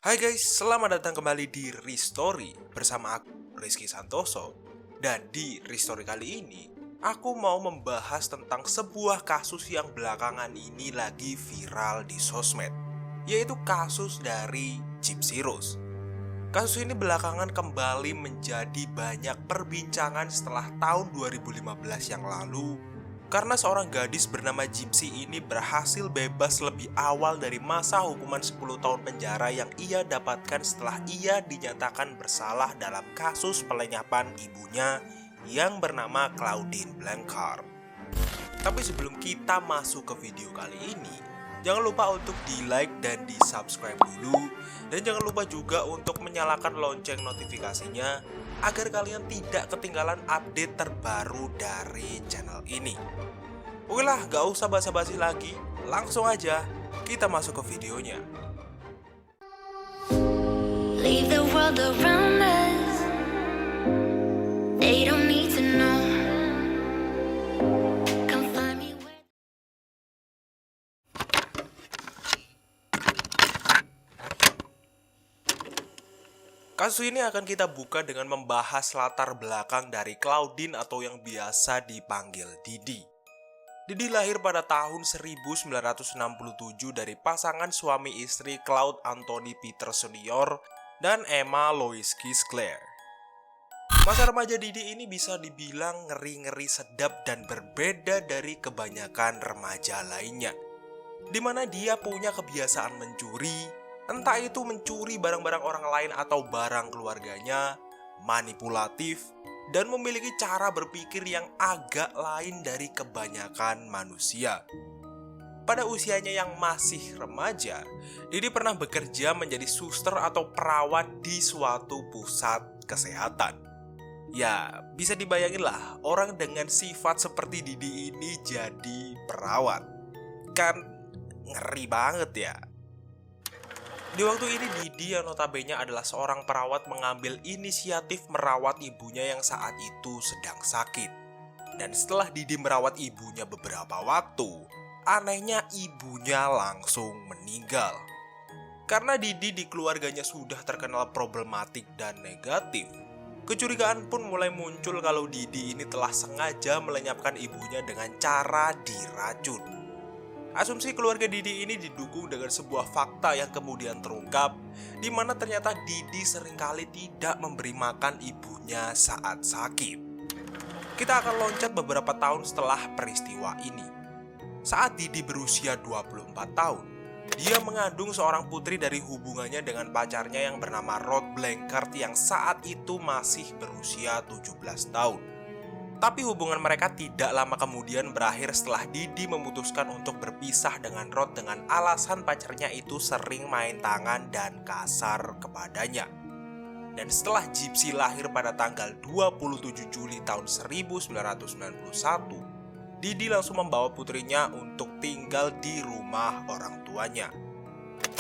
Hai guys, selamat datang kembali di Restory bersama aku Rizky Santoso. Dan di Restory kali ini, aku mau membahas tentang sebuah kasus yang belakangan ini lagi viral di sosmed, yaitu kasus dari Gypsy Rose. Kasus ini belakangan kembali menjadi banyak perbincangan setelah tahun 2015 yang lalu, karena seorang gadis bernama Gypsy ini berhasil bebas lebih awal dari masa hukuman 10 tahun penjara yang ia dapatkan setelah ia dinyatakan bersalah dalam kasus pelenyapan ibunya yang bernama Claudine Blanchard. Tapi sebelum kita masuk ke video kali ini, jangan lupa untuk di-like dan di-subscribe dulu. Dan jangan lupa juga untuk menyalakan lonceng notifikasinya agar kalian tidak ketinggalan update terbaru dari channel ini. Oke lah, gak usah basa-basi lagi, langsung aja kita masuk ke videonya. Leave the world around us. They don't need to know. Come find me where. Kasus ini akan kita buka dengan membahas latar belakang dari Claudine atau yang biasa dipanggil Didi. Didi lahir pada tahun 1967 dari pasangan suami istri Claude Anthony Peter Sr. dan Emma Lois Claire. Masa remaja Didi ini bisa dibilang ngeri-ngeri sedap dan berbeda dari kebanyakan remaja lainnya, di mana dia punya kebiasaan mencuri, entah itu mencuri barang-barang orang lain atau barang keluarganya, manipulatif, dan memiliki cara berpikir yang agak lain dari kebanyakan manusia. Pada usianya yang masih remaja, Didi pernah bekerja menjadi suster atau perawat di suatu pusat kesehatan. Ya, bisa dibayangin lah, orang dengan sifat seperti Didi ini jadi perawat. Kan ngeri banget ya. Di waktu ini Didi yang notabene adalah seorang perawat mengambil inisiatif merawat ibunya yang saat itu sedang sakit. Dan setelah Didi merawat ibunya beberapa waktu, anehnya ibunya langsung meninggal. Karena Didi di keluarganya sudah terkenal problematik dan negatif, kecurigaan pun mulai muncul kalau Didi ini telah sengaja melenyapkan ibunya dengan cara diracun. Asumsi keluarga Didi ini didukung dengan sebuah fakta yang kemudian terungkap, di mana ternyata Didi seringkali tidak memberi makan ibunya saat sakit. Kita akan loncat beberapa tahun setelah peristiwa ini. Saat Didi berusia 24 tahun, dia mengandung seorang putri dari hubungannya dengan pacarnya yang bernama Rod Blanchard yang saat itu masih berusia 17 tahun. Tapi hubungan mereka tidak lama kemudian berakhir setelah Didi memutuskan untuk berpisah dengan Rod dengan alasan pacarnya itu sering main tangan dan kasar kepadanya. Dan setelah Gypsy lahir pada tanggal 27 Juli tahun 1991, Didi langsung membawa putrinya untuk tinggal di rumah orang tuanya.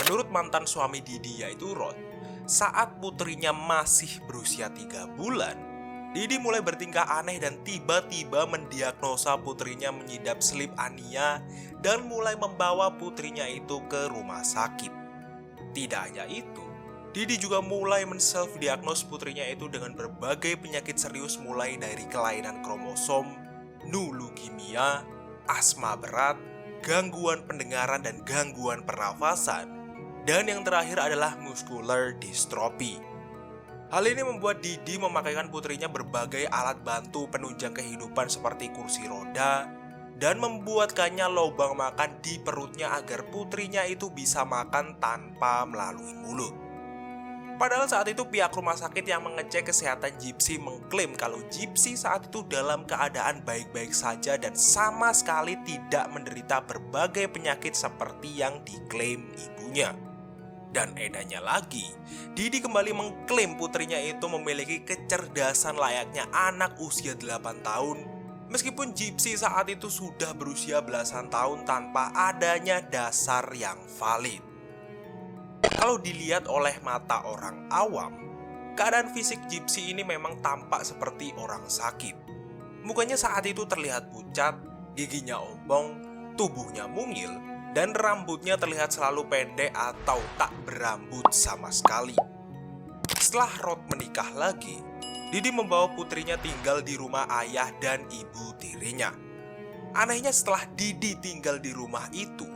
Menurut mantan suami Didi yaitu Rod, saat putrinya masih berusia 3 bulan, Didi mulai bertingkah aneh dan tiba-tiba mendiagnosa putrinya mengidap sleep apnea dan mulai membawa putrinya itu ke rumah sakit. Tidak hanya itu, Didi juga mulai men-self-diagnose putrinya itu dengan berbagai penyakit serius mulai dari kelainan kromosom, leukemia, asma berat, gangguan pendengaran dan gangguan pernafasan, dan yang terakhir adalah muscular dystrophy. Hal ini membuat Didi memakaikan putrinya berbagai alat bantu penunjang kehidupan seperti kursi roda dan membuatkannya lubang makan di perutnya agar putrinya itu bisa makan tanpa melalui mulut. Padahal saat itu pihak rumah sakit yang mengecek kesehatan Gypsy mengklaim kalau Gypsy saat itu dalam keadaan baik-baik saja dan sama sekali tidak menderita berbagai penyakit seperti yang diklaim ibunya. Dan edanya lagi, Didi kembali mengklaim putrinya itu memiliki kecerdasan layaknya anak usia 8 tahun, meskipun Gypsy saat itu sudah berusia belasan tahun tanpa adanya dasar yang valid. Kalau dilihat oleh mata orang awam, keadaan fisik Gypsy ini memang tampak seperti orang sakit. Mukanya saat itu terlihat pucat, giginya ompong, tubuhnya mungil, dan rambutnya terlihat selalu pendek atau tak berambut sama sekali. Setelah Rod menikah lagi, Didi membawa putrinya tinggal di rumah ayah dan ibu tirinya. Anehnya setelah Didi tinggal di rumah itu,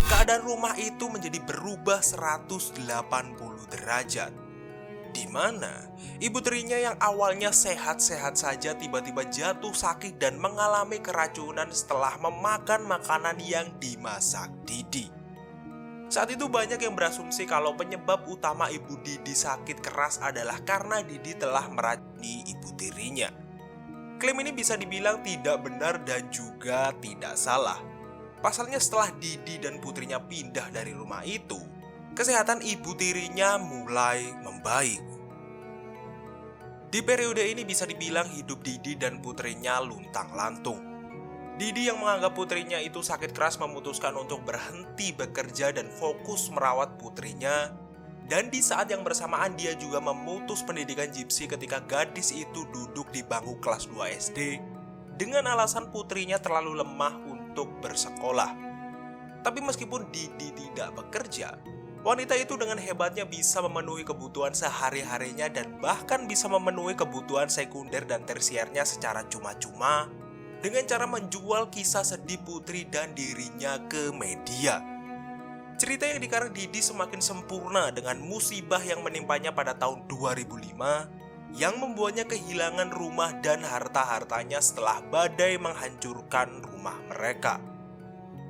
keadaan rumah itu menjadi berubah 180 derajat. Di mana ibu tirinya yang awalnya sehat-sehat saja tiba-tiba jatuh sakit dan mengalami keracunan setelah memakan makanan yang dimasak Didi. Saat itu banyak yang berasumsi kalau penyebab utama ibu Didi sakit keras adalah karena Didi telah meracuni ibu tirinya. Klaim ini bisa dibilang tidak benar dan juga tidak salah. Pasalnya setelah Didi dan putrinya pindah dari rumah itu, kesehatan ibu tirinya mulai membaik. Di periode ini bisa dibilang hidup Didi dan putrinya luntang-lantung. Didi yang menganggap putrinya itu sakit keras memutuskan untuk berhenti bekerja dan fokus merawat putrinya. Dan di saat yang bersamaan dia juga memutus pendidikan Gypsy ketika gadis itu duduk di bangku kelas 2 SD dengan alasan putrinya terlalu lemah untuk bersekolah. Tapi meskipun Didi tidak bekerja, wanita itu dengan hebatnya bisa memenuhi kebutuhan sehari-harinya dan bahkan bisa memenuhi kebutuhan sekunder dan tersiernya secara cuma-cuma dengan cara menjual kisah sedih putri dan dirinya ke media. Cerita yang dikarang Didi semakin sempurna dengan musibah yang menimpanya pada tahun 2005 yang membuatnya kehilangan rumah dan harta-hartanya setelah badai menghancurkan rumah mereka.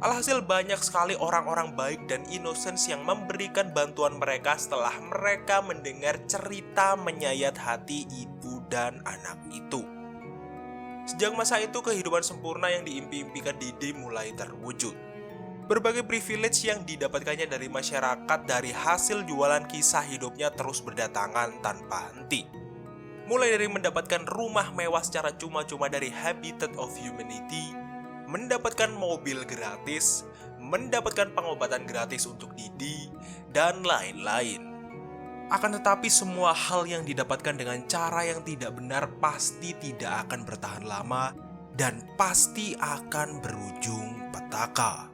Alhasil banyak sekali orang-orang baik dan innocence yang memberikan bantuan mereka setelah mereka mendengar cerita menyayat hati ibu dan anak itu. Sejak masa itu kehidupan sempurna yang diimpi-impikan Didi mulai terwujud. Berbagai privilege yang didapatkannya dari masyarakat dari hasil jualan kisah hidupnya terus berdatangan tanpa henti. Mulai dari mendapatkan rumah mewah secara cuma-cuma dari Habitat of Humanity, mendapatkan mobil gratis, mendapatkan pengobatan gratis untuk Didi, dan lain-lain. Akan tetapi semua hal yang didapatkan dengan cara yang tidak benar pasti tidak akan bertahan lama dan pasti akan berujung petaka.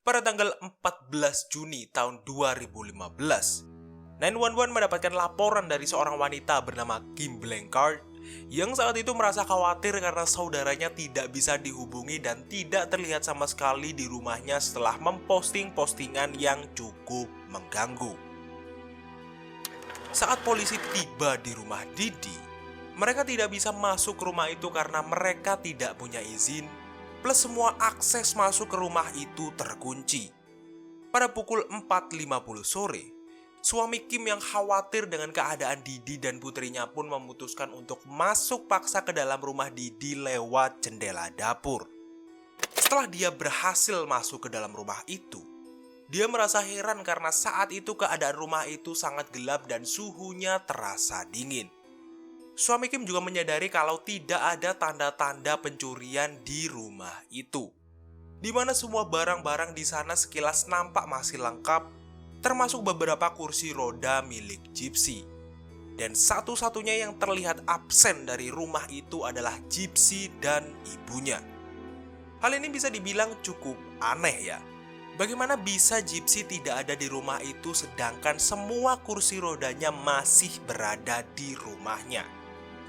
Pada tanggal 14 Juni tahun 2015, 911 mendapatkan laporan dari seorang wanita bernama Kim Blanchard yang saat itu merasa khawatir karena saudaranya tidak bisa dihubungi dan tidak terlihat sama sekali di rumahnya setelah memposting postingan yang cukup mengganggu. Saat polisi tiba di rumah Didi, mereka tidak bisa masuk ke rumah itu karena mereka tidak punya izin. Plus semua akses masuk ke rumah itu terkunci. Pada pukul 4.50 sore, suami Kim yang khawatir dengan keadaan Didi dan putrinya pun memutuskan untuk masuk paksa ke dalam rumah Didi lewat jendela dapur. Setelah dia berhasil masuk ke dalam rumah itu, dia merasa heran karena saat itu keadaan rumah itu sangat gelap dan suhunya terasa dingin. Suami Kim juga menyadari kalau tidak ada tanda-tanda pencurian di rumah itu, di mana semua barang-barang di sana sekilas nampak masih lengkap, termasuk beberapa kursi roda milik Gypsy. Dan satu-satunya yang terlihat absen dari rumah itu adalah Gypsy dan ibunya. Hal ini bisa dibilang cukup aneh ya. Bagaimana bisa Gypsy tidak ada di rumah itu sedangkan semua kursi rodanya masih berada di rumahnya?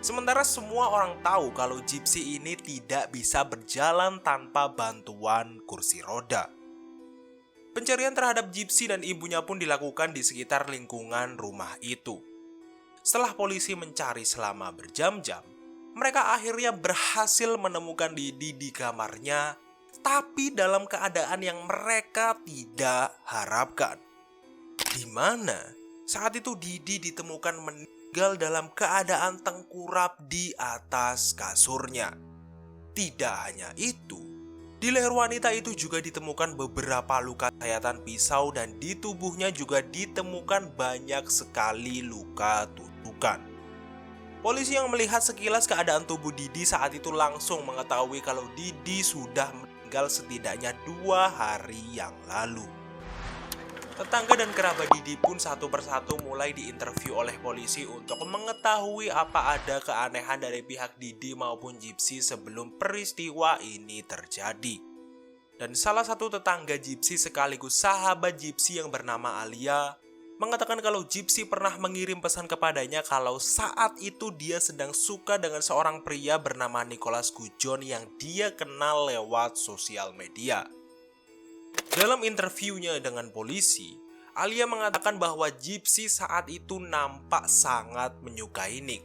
Sementara semua orang tahu kalau Gypsy ini tidak bisa berjalan tanpa bantuan kursi roda. Pencarian terhadap Gypsy dan ibunya pun dilakukan di sekitar lingkungan rumah itu. Setelah polisi mencari selama berjam-jam, mereka akhirnya berhasil menemukan Didi di kamarnya, tapi dalam keadaan yang mereka tidak harapkan. Di mana saat itu Didi ditemukan meninggal dalam keadaan tengkurap di atas kasurnya. Tidak hanya itu, di leher wanita itu juga ditemukan beberapa luka sayatan pisau dan di tubuhnya juga ditemukan banyak sekali luka tusukan. Polisi yang melihat sekilas keadaan tubuh Didi saat itu langsung mengetahui kalau Didi sudah meninggal setidaknya 2 hari yang lalu. Tetangga dan kerabat Didi pun satu persatu mulai diinterview oleh polisi untuk mengetahui apa ada keanehan dari pihak Didi maupun Gypsy sebelum peristiwa ini terjadi. Dan salah satu tetangga Gypsy sekaligus sahabat Gypsy yang bernama Alia mengatakan kalau Gypsy pernah mengirim pesan kepadanya kalau saat itu dia sedang suka dengan seorang pria bernama Nicholas Gujon yang dia kenal lewat sosial media. Dalam interviewnya dengan polisi, Alia mengatakan bahwa Gypsy saat itu nampak sangat menyukai Nick.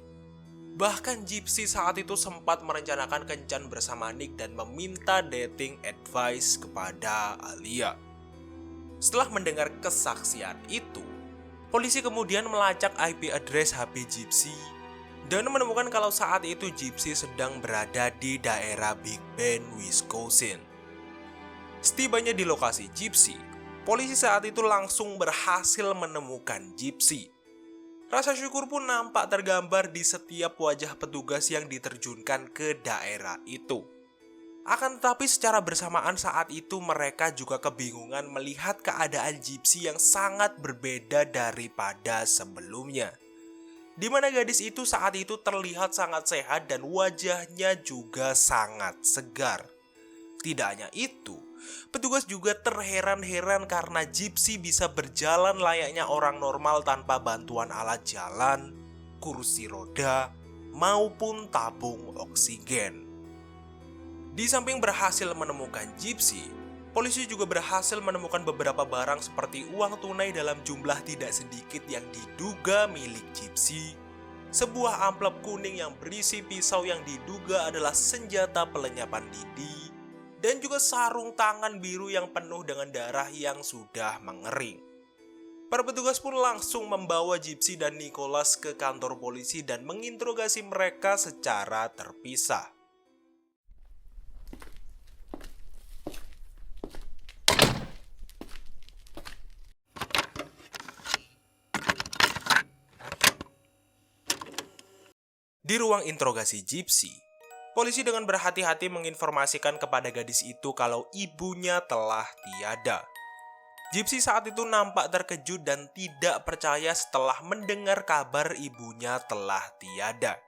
Bahkan Gypsy saat itu sempat merencanakan kencan bersama Nick dan meminta dating advice kepada Alia. Setelah mendengar kesaksian itu, polisi kemudian melacak IP address HP Gypsy dan menemukan kalau saat itu Gypsy sedang berada di daerah Big Bend, Wisconsin. Setibanya di lokasi Gypsy, polisi saat itu langsung berhasil menemukan Gypsy. Rasa syukur pun nampak tergambar di setiap wajah petugas yang diterjunkan ke daerah itu. Akan tetapi secara bersamaan saat itu mereka juga kebingungan melihat keadaan Gypsy yang sangat berbeda daripada sebelumnya. Di mana gadis itu saat itu terlihat sangat sehat dan wajahnya juga sangat segar. Tidak hanya itu, petugas juga terheran-heran karena Gypsy bisa berjalan layaknya orang normal tanpa bantuan alat jalan, kursi roda, maupun tabung oksigen. Di samping berhasil menemukan Gypsy, polisi juga berhasil menemukan beberapa barang seperti uang tunai dalam jumlah tidak sedikit yang diduga milik Gypsy, sebuah amplop kuning yang berisi pisau yang diduga adalah senjata pelenyapan Didi, dan juga sarung tangan biru yang penuh dengan darah yang sudah mengering. Para petugas pun langsung membawa Gypsy dan Nicholas ke kantor polisi dan menginterogasi mereka secara terpisah. Di ruang interogasi Gypsy, polisi dengan berhati-hati menginformasikan kepada gadis itu kalau ibunya telah tiada. Gypsy saat itu nampak terkejut dan tidak percaya setelah mendengar kabar ibunya telah tiada.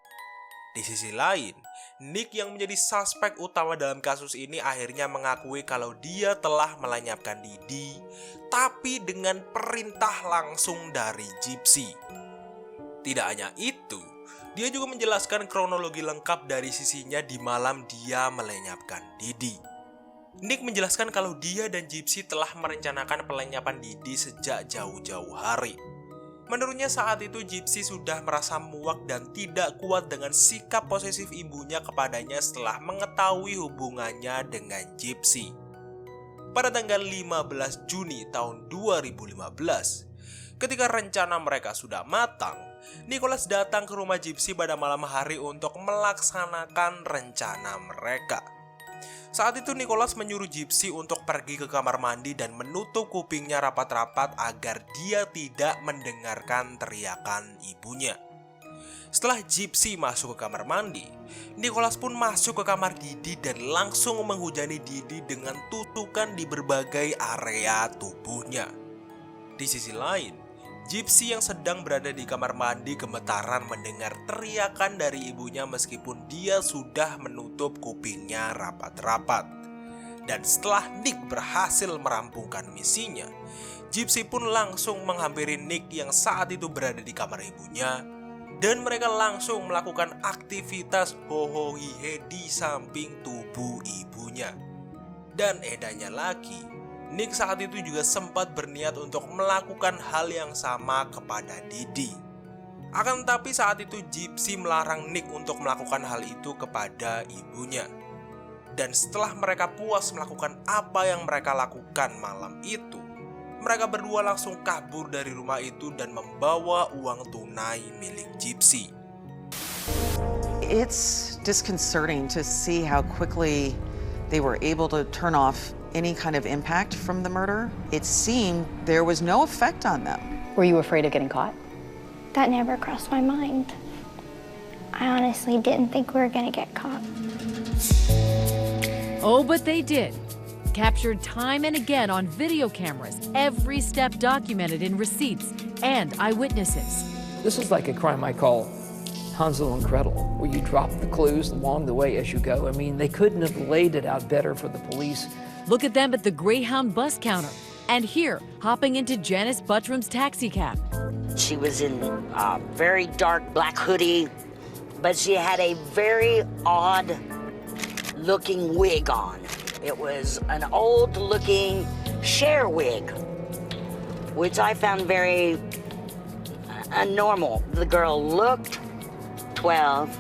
Di sisi lain, Nick yang menjadi suspek utama dalam kasus ini akhirnya mengakui kalau dia telah melenyapkan Didi, tapi dengan perintah langsung dari Gypsy. Tidak hanya itu, dia juga menjelaskan kronologi lengkap dari sisinya di malam dia melenyapkan Didi. Nick menjelaskan kalau dia dan Gypsy telah merencanakan pelenyapan Didi sejak jauh-jauh hari. Menurutnya saat itu Gypsy sudah merasa muak dan tidak kuat dengan sikap posesif ibunya kepadanya setelah mengetahui hubungannya dengan Gypsy. Pada tanggal 15 Juni tahun 2015, ketika rencana mereka sudah matang, Nicholas datang ke rumah Gypsy pada malam hari untuk melaksanakan rencana mereka. Saat itu Nicholas menyuruh Gypsy untuk pergi ke kamar mandi dan menutup kupingnya rapat-rapat agar dia tidak mendengarkan teriakan ibunya. Setelah Gypsy masuk ke kamar mandi, Nicholas pun masuk ke kamar Didi dan langsung menghujani Didi dengan tusukan di berbagai area tubuhnya. Di sisi lain, Gypsy yang sedang berada di kamar mandi gemetaran mendengar teriakan dari ibunya meskipun dia sudah menutup kupingnya rapat-rapat. Dan setelah Nick berhasil merampungkan misinya, Gypsy pun langsung menghampiri Nick yang saat itu berada di kamar ibunya, dan mereka langsung melakukan aktivitas hohohihe di samping tubuh ibunya. Dan edanya lagi, Nick saat itu juga sempat berniat untuk melakukan hal yang sama kepada Didi. Akan tetapi saat itu Gypsy melarang Nick untuk melakukan hal itu kepada ibunya. Dan setelah mereka puas melakukan apa yang mereka lakukan malam itu, mereka berdua langsung kabur dari rumah itu dan membawa uang tunai milik Gypsy. It's disconcerting to see how quickly they were able to turn off any kind of impact from the murder. It seemed there was no effect on them. Were you afraid of getting caught? That never crossed my mind. I honestly didn't think we were gonna get caught. Oh, but they did. captured time and again on video cameras, every step documented in receipts and eyewitnesses. This is like a crime I call Hansel and Gretel, where you drop the clues along the way as you go. I mean, they couldn't have laid it out better for the police. Look at them at the Greyhound bus counter. And here, hopping into Janice Buttram's taxi cab. She was in a very dark black hoodie, but she had a very odd looking wig on. It was an old looking Cher wig, which I found very unnormal. The girl looked 12,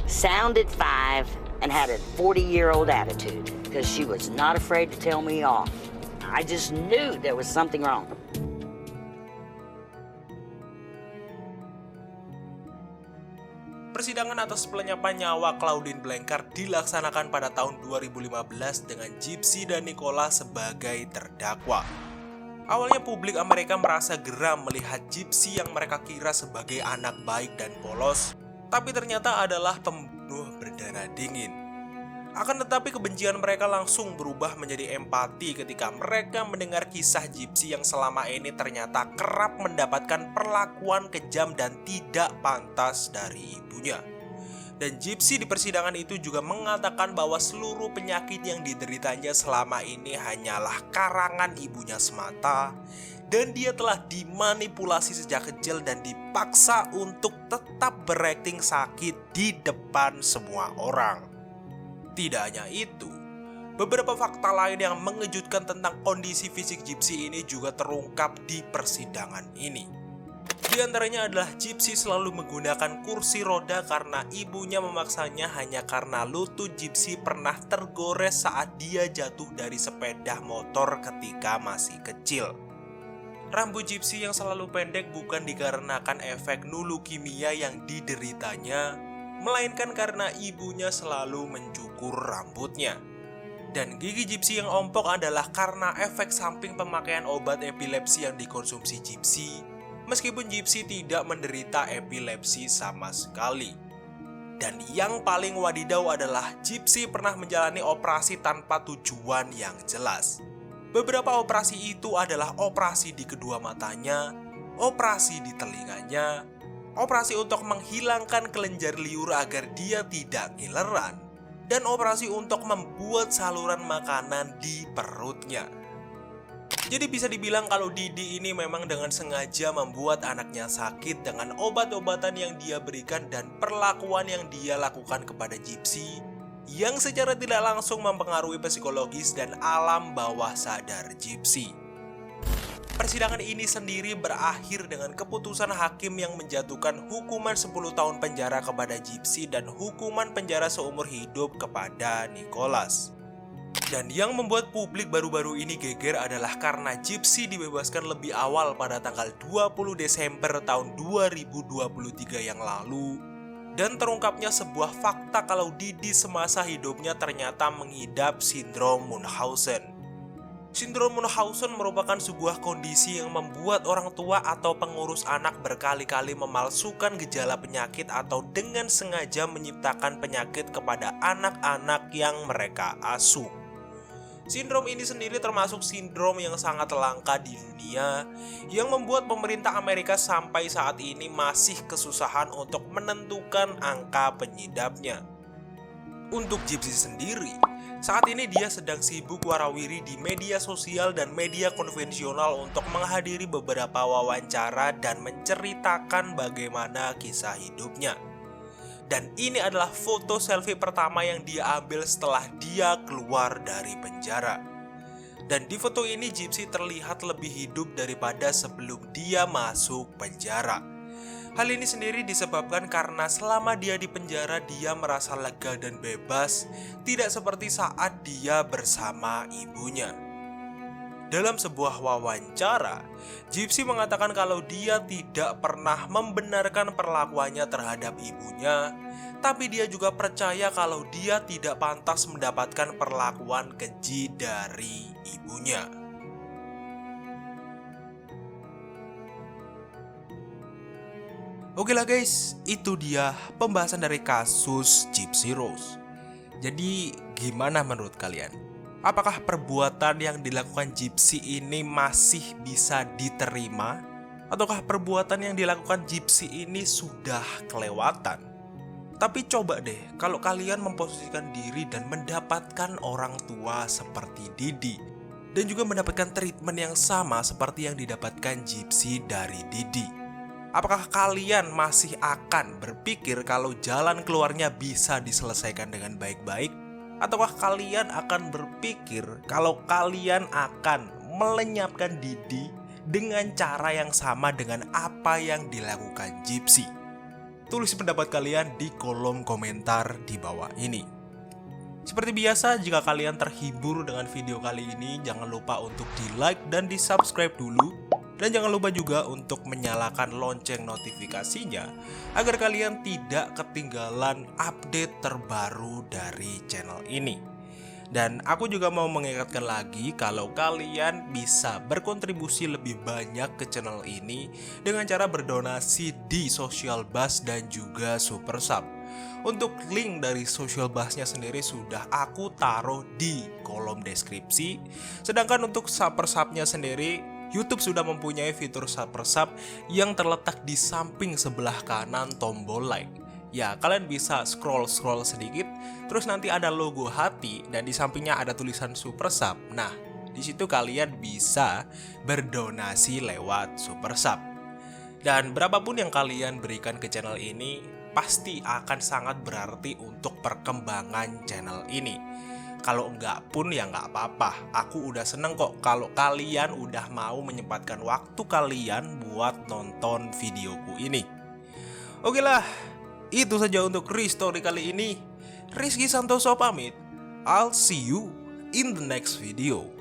sounded 5, and had a 40-year-old attitude because she was not afraid to tell me off. I just knew there was something wrong. Persidangan atas pelenyapan nyawa Claudine Blanchard dilaksanakan pada tahun 2015 dengan Gypsy dan Nicholas sebagai terdakwa. Awalnya publik Amerika merasa geram melihat Gypsy yang mereka kira sebagai anak baik dan polos, tapi ternyata adalah pembunuh berdarah dingin. Akan tetapi kebencian mereka langsung berubah menjadi empati ketika mereka mendengar kisah Gypsy yang selama ini ternyata kerap mendapatkan perlakuan kejam dan tidak pantas dari ibunya. Dan Gypsy di persidangan itu juga mengatakan bahwa seluruh penyakit yang dideritanya selama ini hanyalah karangan ibunya semata, dan dia telah dimanipulasi sejak kecil dan dipaksa untuk tetap berakting sakit di depan semua orang. Tidak hanya itu, beberapa fakta lain yang mengejutkan tentang kondisi fisik Gypsy ini juga terungkap di persidangan ini. Di antaranya adalah Gypsy selalu menggunakan kursi roda karena ibunya memaksanya hanya karena lutut Gypsy pernah tergores saat dia jatuh dari sepeda motor ketika masih kecil. Rambut Gypsy yang selalu pendek bukan dikarenakan efek nulukimia yang dideritanya, melainkan karena ibunya selalu mencukur rambutnya. Dan gigi Gypsy yang ompong adalah karena efek samping pemakaian obat epilepsi yang dikonsumsi Gypsy, meskipun Gypsy tidak menderita epilepsi sama sekali. Dan yang paling wadidaw adalah Gypsy pernah menjalani operasi tanpa tujuan yang jelas. Beberapa operasi itu adalah operasi di kedua matanya, operasi di telinganya, operasi untuk menghilangkan kelenjar liur agar dia tidak ngileran, dan operasi untuk membuat saluran makanan di perutnya. Jadi bisa dibilang kalau Didi ini memang dengan sengaja membuat anaknya sakit dengan obat-obatan yang dia berikan dan perlakuan yang dia lakukan kepada Gypsy, yang secara tidak langsung mempengaruhi psikologis dan alam bawah sadar Gypsy. Persidangan ini sendiri berakhir dengan keputusan hakim yang menjatuhkan hukuman 10 tahun penjara kepada Gypsy dan hukuman penjara seumur hidup kepada Nicholas. Dan yang membuat publik baru-baru ini geger adalah karena Gypsy dibebaskan lebih awal pada tanggal 20 Desember tahun 2023 yang lalu, dan terungkapnya sebuah fakta kalau Didi semasa hidupnya ternyata mengidap sindrom Munchausen. Sindrom Munchausen merupakan sebuah kondisi yang membuat orang tua atau pengurus anak berkali-kali memalsukan gejala penyakit atau dengan sengaja menciptakan penyakit kepada anak-anak yang mereka asuh. Sindrom ini sendiri termasuk sindrom yang sangat langka di dunia, yang membuat pemerintah Amerika sampai saat ini masih kesusahan untuk menentukan angka penyidapnya. Untuk Gypsy sendiri, saat ini dia sedang sibuk warawiri di media sosial dan media konvensional untuk menghadiri beberapa wawancara dan menceritakan bagaimana kisah hidupnya. Dan ini adalah foto selfie pertama yang dia ambil setelah dia keluar dari penjara. Dan di foto ini Gypsy terlihat lebih hidup daripada sebelum dia masuk penjara. Hal ini sendiri disebabkan karena selama dia di penjara dia merasa lega dan bebas, tidak seperti saat dia bersama ibunya. Dalam sebuah wawancara, Gypsy mengatakan kalau dia tidak pernah membenarkan perlakuannya terhadap ibunya, tapi dia juga percaya kalau dia tidak pantas mendapatkan perlakuan keji dari ibunya. Oke lah guys, itu dia pembahasan dari kasus Gypsy Rose. Jadi gimana menurut kalian? Apakah perbuatan yang dilakukan Gypsy ini masih bisa diterima? Ataukah perbuatan yang dilakukan Gypsy ini sudah kelewatan? Tapi coba deh, kalau kalian memposisikan diri dan mendapatkan orang tua seperti Didi, dan juga mendapatkan treatment yang sama seperti yang didapatkan Gypsy dari Didi, apakah kalian masih akan berpikir kalau jalan keluarnya bisa diselesaikan dengan baik-baik? Ataukah kalian akan berpikir kalau kalian akan melenyapkan Didi dengan cara yang sama dengan apa yang dilakukan Gypsy? Tulis pendapat kalian di kolom komentar di bawah ini. Seperti biasa, jika kalian terhibur dengan video kali ini, jangan lupa untuk di-like dan di-subscribe dulu. Dan jangan lupa juga untuk menyalakan lonceng notifikasinya agar kalian tidak ketinggalan update terbaru dari channel ini. Dan aku juga mau mengingatkan lagi kalau kalian bisa berkontribusi lebih banyak ke channel ini dengan cara berdonasi di Social Buzz dan juga Super Sub. Untuk link dari Social Buzz-nya sendiri sudah aku taruh di kolom deskripsi. Sedangkan untuk Super Sub-nya sendiri, YouTube sudah mempunyai fitur Super Sub yang terletak di samping sebelah kanan tombol like. Ya, kalian bisa scroll sedikit, terus nanti ada logo hati dan di sampingnya ada tulisan Super Sub. Nah, di situ kalian bisa berdonasi lewat Super Sub. Dan berapapun yang kalian berikan ke channel ini pasti akan sangat berarti untuk perkembangan channel ini. Kalau enggak pun ya enggak apa-apa. Aku udah seneng kok kalau kalian udah mau menyempatkan waktu kalian buat nonton videoku ini. Oke lah, itu saja untuk Restory kali ini. Rizky Santoso pamit. I'll see you in the next video.